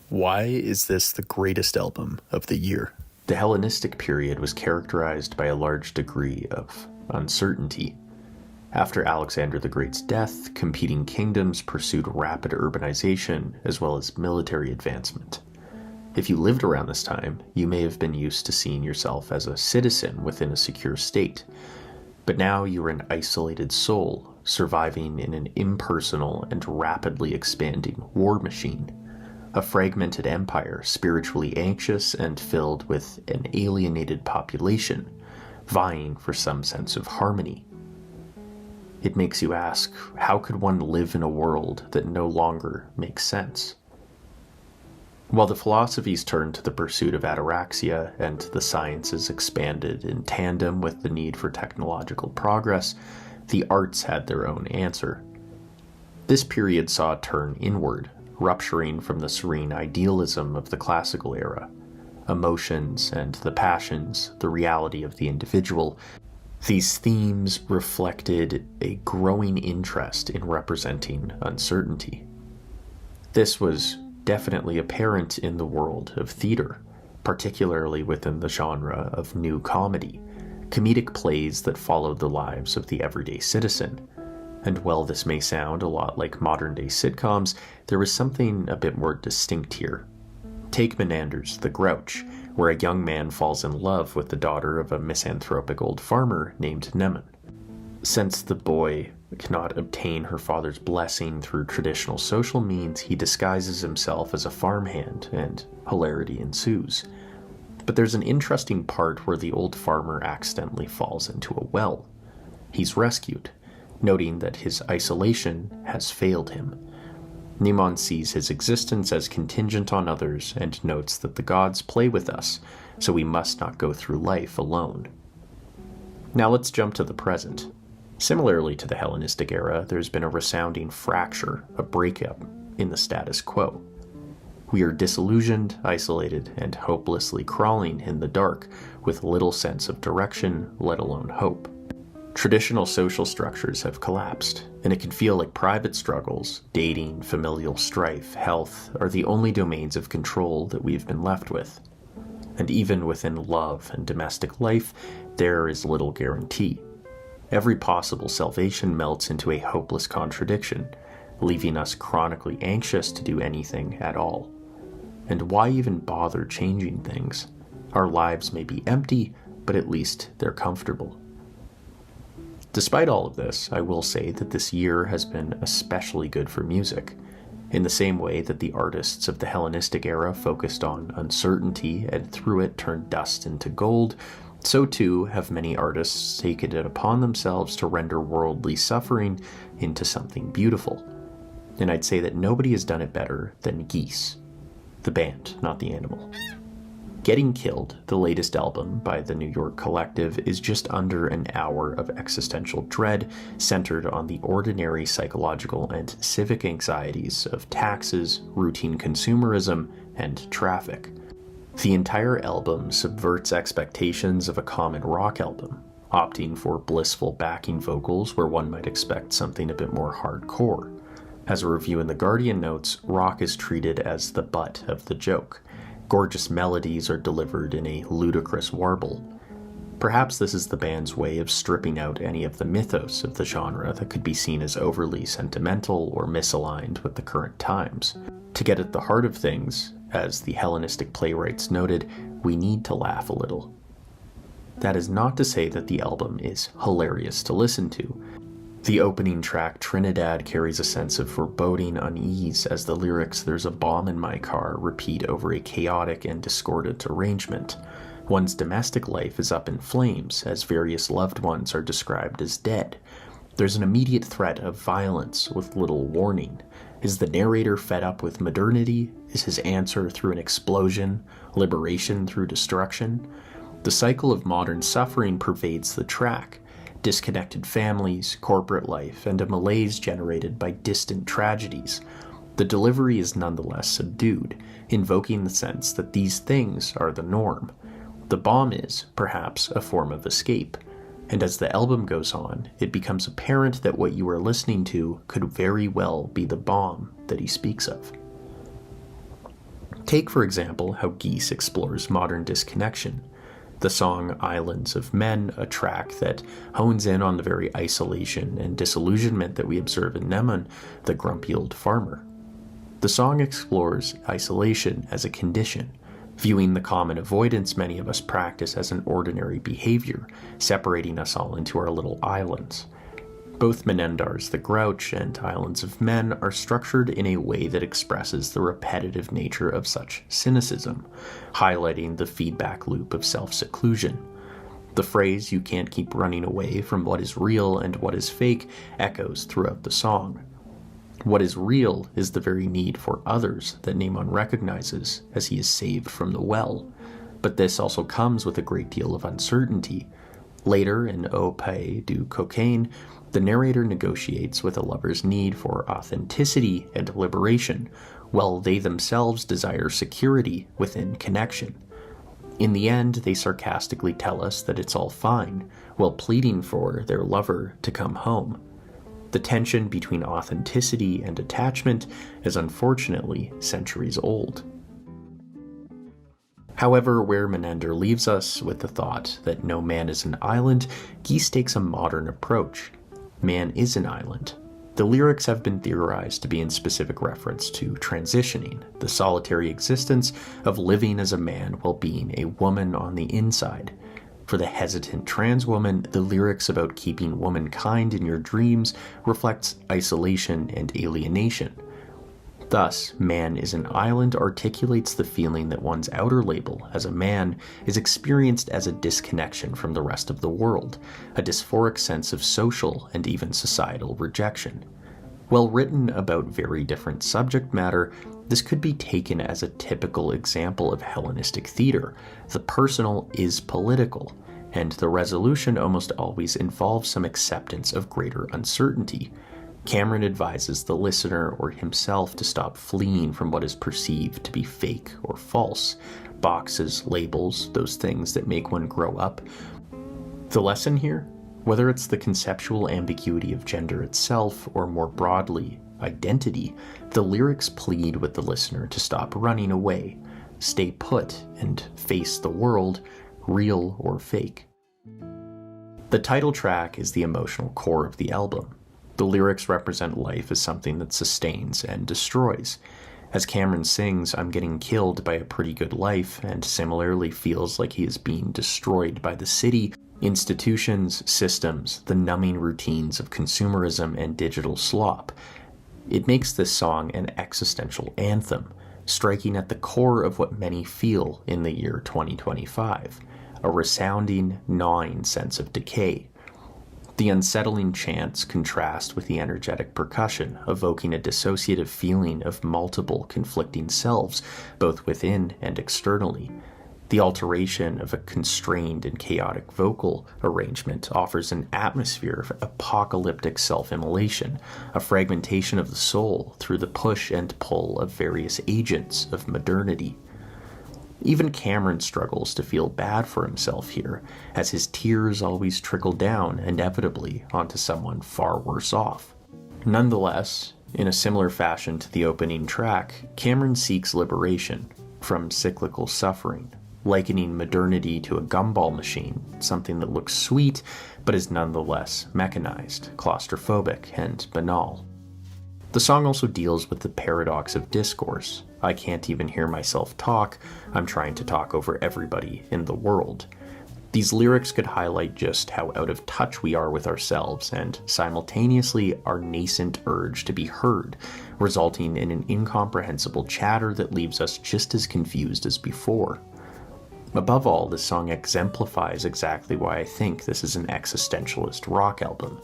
Why is this the greatest album of the year? The Hellenistic period was characterized by a large degree of uncertainty. After Alexander the Great's death, competing kingdoms pursued rapid urbanization as well as military advancement. If you lived around this time, you may have been used to seeing yourself as a citizen within a secure state. But now you are an isolated soul, surviving in an impersonal and rapidly expanding war machine. A fragmented empire, spiritually anxious and filled with an alienated population, vying for some sense of harmony. It makes you ask, how could one live in a world that no longer makes sense? While the philosophies turned to the pursuit of ataraxia and the sciences expanded in tandem with the need for technological progress, the arts had their own answer. This period saw a turn inward, rupturing from the serene idealism of the classical era. Emotions and the passions, the reality of the individual, these themes reflected a growing interest in representing uncertainty. This was definitely apparent in the world of theater, particularly within the genre of new comedy, comedic plays that followed the lives of the everyday citizen. And while this may sound a lot like modern-day sitcoms, there was something a bit more distinct here. Take Menander's The Grouch, where a young man falls in love with the daughter of a misanthropic old farmer named Nemen. Since the boy cannot obtain her father's blessing through traditional social means, he disguises himself as a farmhand, and hilarity ensues. But there's an interesting part where the old farmer accidentally falls into a well. He's rescued, noting that his isolation has failed him. Nemen sees his existence as contingent on others and notes that the gods play with us, so we must not go through life alone. Now let's jump to the present. Similarly to the Hellenistic era, there's been a resounding fracture, a breakup, in the status quo. We are disillusioned, isolated, and hopelessly crawling in the dark with little sense of direction, let alone hope. Traditional social structures have collapsed, and it can feel like private struggles, dating, familial strife, health, are the only domains of control that we've been left with. And even within love and domestic life, there is little guarantee. Every possible salvation melts into a hopeless contradiction, leaving us chronically anxious to do anything at all. And why even bother changing things? Our lives may be empty, but at least they're comfortable. Despite all of this, I will say that this year has been especially good for music. In the same way that the artists of the Hellenistic era focused on uncertainty and through it turned dust into gold, so too have many artists taken it upon themselves to render worldly suffering into something beautiful. And I'd say that nobody has done it better than Geese. The band, not the animal. Getting Killed, the latest album by the New York collective, is just under an hour of existential dread centered on the ordinary psychological and civic anxieties of taxes, routine consumerism, and traffic. The entire album subverts expectations of a common rock album, opting for blissful backing vocals where one might expect something a bit more hardcore. As a review in The Guardian notes, rock is treated as the butt of the joke. Gorgeous melodies are delivered in a ludicrous warble. Perhaps this is the band's way of stripping out any of the mythos of the genre that could be seen as overly sentimental or misaligned with the current times. To get at the heart of things, as the Hellenistic playwrights noted, we need to laugh a little. That is not to say that the album is hilarious to listen to. The opening track, Trinidad, carries a sense of foreboding unease as the lyrics "There's a bomb in my car" repeat over a chaotic and discordant arrangement. One's domestic life is up in flames as various loved ones are described as dead. There's an immediate threat of violence with little warning. Is the narrator fed up with modernity? Is his answer through an explosion? Liberation through destruction? The cycle of modern suffering pervades the track. Disconnected families, corporate life, and a malaise generated by distant tragedies. The delivery is nonetheless subdued, invoking the sense that these things are the norm. The bomb is, perhaps, a form of escape, and as the album goes on, it becomes apparent that what you are listening to could very well be the bomb that he speaks of. Take, for example, how Geese explores modern disconnection. The song Islands of Men, a track that hones in on the very isolation and disillusionment that we observe in Neman, the grumpy old farmer. The song explores isolation as a condition, viewing the common avoidance many of us practice as an ordinary behavior, separating us all into our little islands. Both Menander's The Grouch and Islands of Men are structured in a way that expresses the repetitive nature of such cynicism, highlighting the feedback loop of self-seclusion. The phrase, "you can't keep running away from what is real and what is fake," echoes throughout the song. What is real is the very need for others that Neman recognizes as he is saved from the well. But this also comes with a great deal of uncertainty. Later, in Au Pays du Cocaine, the narrator negotiates with a lover's need for authenticity and liberation, while they themselves desire security within connection. In the end, they sarcastically tell us that it's all fine, while pleading for their lover to come home. The tension between authenticity and attachment is unfortunately centuries old. However, where Menander leaves us with the thought that no man is an island, Geese takes a modern approach. Man is an island. The lyrics have been theorized to be in specific reference to transitioning, the solitary existence of living as a man while being a woman on the inside. For the hesitant trans woman, the lyrics about keeping womankind in your dreams reflects isolation and alienation. Thus, man is an island articulates the feeling that one's outer label as a man is experienced as a disconnection from the rest of the world, a dysphoric sense of social and even societal rejection. While written about very different subject matter, this could be taken as a typical example of Hellenistic theater. The personal is political, and the resolution almost always involves some acceptance of greater uncertainty. Cameron advises the listener or himself to stop fleeing from what is perceived to be fake or false. Boxes, labels, those things that make one grow up. The lesson here? Whether it's the conceptual ambiguity of gender itself, or more broadly, identity, the lyrics plead with the listener to stop running away, stay put, and face the world, real or fake. The title track is the emotional core of the album. The lyrics represent life as something that sustains and destroys. As Cameron sings, "I'm getting killed by a pretty good life," and similarly feels like he is being destroyed by the city, institutions, systems, the numbing routines of consumerism and digital slop. It makes this song an existential anthem, striking at the core of what many feel in the year 2025, a resounding, gnawing sense of decay. The unsettling chants contrast with the energetic percussion, evoking a dissociative feeling of multiple conflicting selves, both within and externally. The alteration of a constrained and chaotic vocal arrangement offers an atmosphere of apocalyptic self-immolation, a fragmentation of the soul through the push and pull of various agents of modernity. Even Cameron struggles to feel bad for himself here, as his tears always trickle down inevitably onto someone far worse off. Nonetheless, in a similar fashion to the opening track, Cameron seeks liberation from cyclical suffering, likening modernity to a gumball machine, something that looks sweet, but is nonetheless mechanized, claustrophobic, and banal. The song also deals with the paradox of discourse. I can't even hear myself talk, I'm trying to talk over everybody in the world. These lyrics could highlight just how out of touch we are with ourselves, and simultaneously our nascent urge to be heard, resulting in an incomprehensible chatter that leaves us just as confused as before. Above all, this song exemplifies exactly why I think this is an existentialist rock album.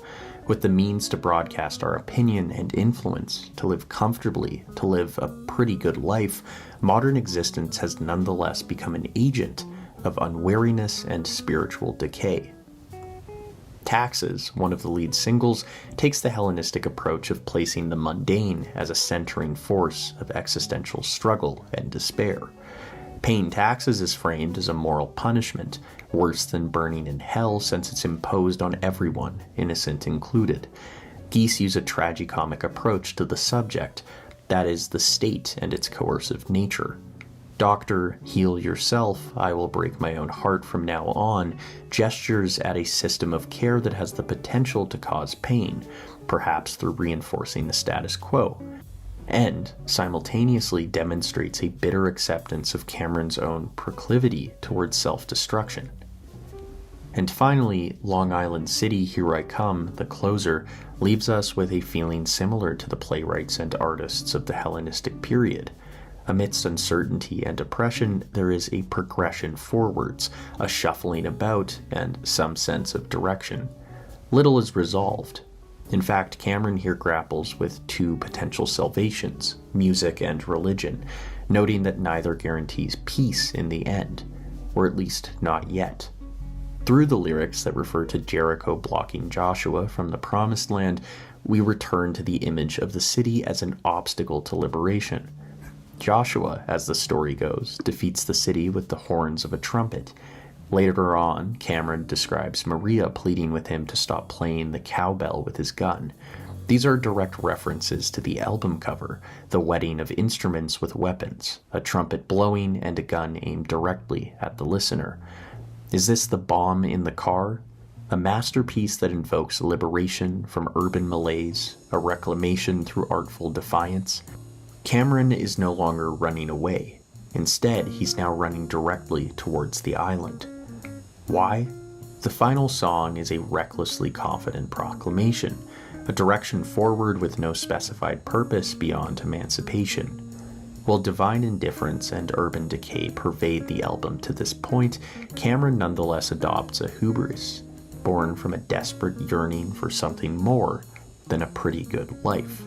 With the means to broadcast our opinion and influence, to live comfortably, to live a pretty good life, modern existence has nonetheless become an agent of unwariness and spiritual decay. Taxes, one of the lead singles, takes the Hellenistic approach of placing the mundane as a centering force of existential struggle and despair. Paying taxes is framed as a moral punishment, worse than burning in hell since it's imposed on everyone, innocent included. Geese use a tragicomic approach to the subject, that is, the state and its coercive nature. Doctor, heal yourself, I will break my own heart from now on, gestures at a system of care that has the potential to cause pain, perhaps through reinforcing the status quo, and simultaneously demonstrates a bitter acceptance of Cameron's own proclivity towards self-destruction. And finally, Long Island City, Here I Come, the closer, leaves us with a feeling similar to the playwrights and artists of the Hellenistic period. Amidst uncertainty and oppression, there is a progression forwards, a shuffling about, and some sense of direction. Little is resolved. In fact, Cameron here grapples with two potential salvations, music and religion, noting that neither guarantees peace in the end, or at least not yet. Through the lyrics that refer to Jericho blocking Joshua from the Promised Land, we return to the image of the city as an obstacle to liberation. Joshua, as the story goes, defeats the city with the horns of a trumpet. Later on, Cameron describes Maria pleading with him to stop playing the cowbell with his gun. These are direct references to the album cover, the wedding of instruments with weapons, a trumpet blowing and a gun aimed directly at the listener. Is this the bomb in the car? A masterpiece that invokes liberation from urban malaise, a reclamation through artful defiance? Cameron is no longer running away. Instead, he's now running directly towards the island. Why? The final song is a recklessly confident proclamation, a direction forward with no specified purpose beyond emancipation. While divine indifference and urban decay pervade the album to this point, Cameron nonetheless adopts a hubris, born from a desperate yearning for something more than a pretty good life.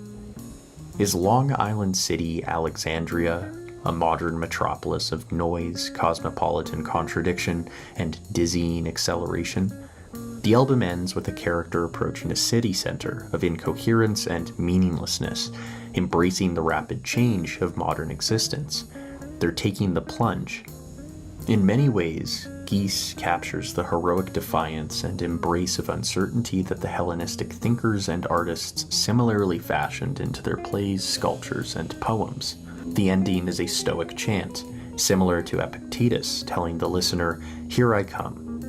Is Long Island City Alexandria, a modern metropolis of noise, cosmopolitan contradiction, and dizzying acceleration? The album ends with a character approaching a city center of incoherence and meaninglessness, embracing the rapid change of modern existence. They're taking the plunge. In many ways, Geese captures the heroic defiance and embrace of uncertainty that the Hellenistic thinkers and artists similarly fashioned into their plays, sculptures, and poems. The ending is a stoic chant, similar to Epictetus telling the listener, "Here I come."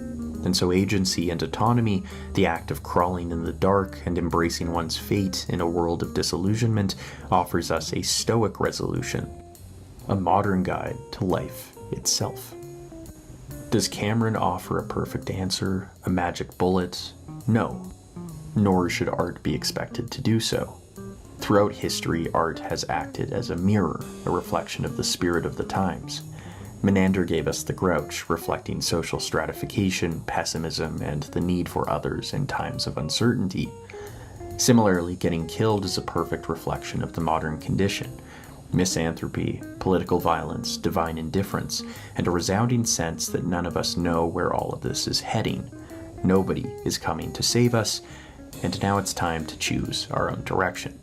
And so agency and autonomy, the act of crawling in the dark and embracing one's fate in a world of disillusionment, offers us a stoic resolution, a modern guide to life itself. Does Cameron offer a perfect answer, a magic bullet? No. Nor should art be expected to do so. Throughout history, art has acted as a mirror, a reflection of the spirit of the times. Menander gave us the Grouch, reflecting social stratification, pessimism, and the need for others in times of uncertainty. Similarly, Getting Killed is a perfect reflection of the modern condition. Misanthropy, political violence, divine indifference, and a resounding sense that none of us know where all of this is heading. Nobody is coming to save us, and now it's time to choose our own direction.